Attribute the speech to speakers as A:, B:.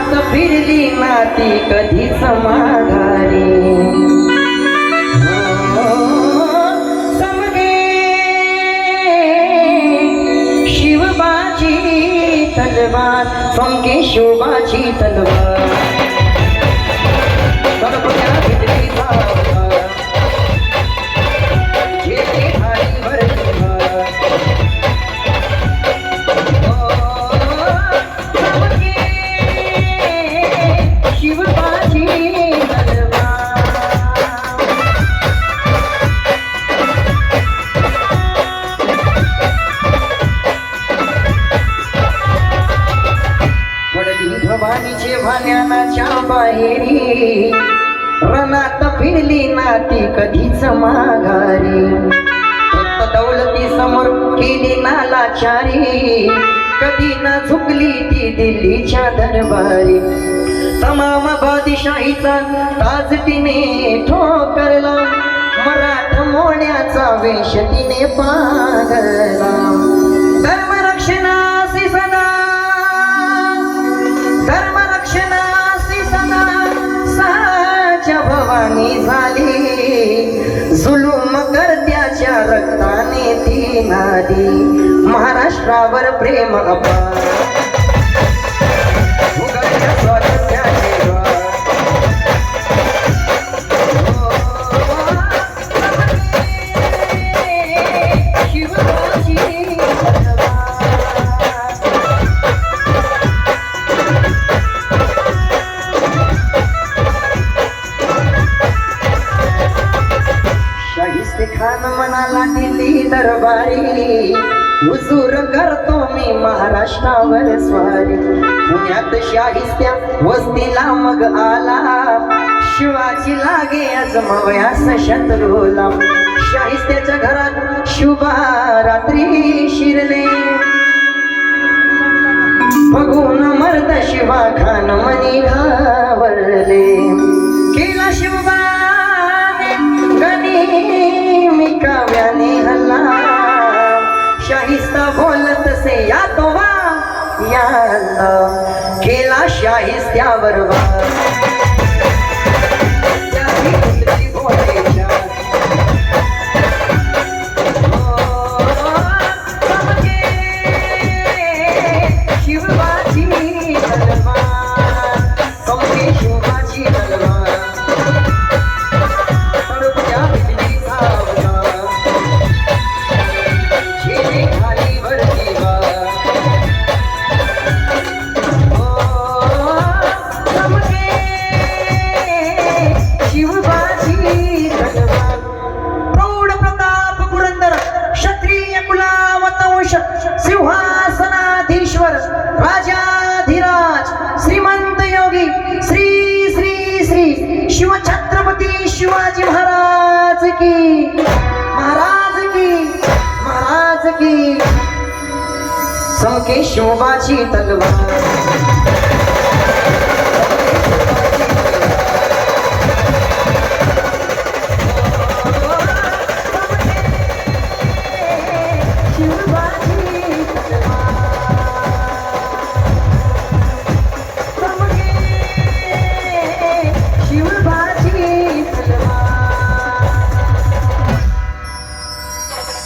A: रणात फिरली नाती कधीच माघारी समगे शिवबाची तलवार समगे शिवबाची तलवार भवानीचे भाण्यानाच्या बाहेरी रणात फिरली नाती कधीच माघारी दौलती समोर केली नालाचारी कधी न झुकली ती दिल्लीच्या दरबारी तमाम बादशाहीचा ताज तिने ठोकरला मराठ मोण्याचा वेश तिने पांघरला धर्मरक्षणासी सदा धर्मरक्षणासी सदा साच्या भवानी झाली जुलूम करत्याच्या रक्ताने ती नादी महाराष्ट्रावर प्रेम अपार उघडल्या स्वातंत्र्याचे द्वार खान म्हणाला दिल्ली दरबारी हुजूर करतो मी महाराष्ट्रावर स्वारी पुण्यात शाहिस्त्या वस्तीला मग आला शिवाजी लागे अजमवयास शत्रूला शाहिस्त्याच्या घरात शुभा रात्री शिरले बघून मर्द शिवा खान मनी घावरले केला शिवबा काव्याने हल्ला शाहिस्ता बोलत से या तो वा या केला शाहिस्त्यावर शिवबाची तलवार समगे शिवबाची तलवार सिंहासनाधीश्वर राजाधिराज श्रीमंत योगी श्री श्री श्री शिव छत्रपती शिवाजी महाराज की महाराज की महाराज की समके शिवबाची तलवार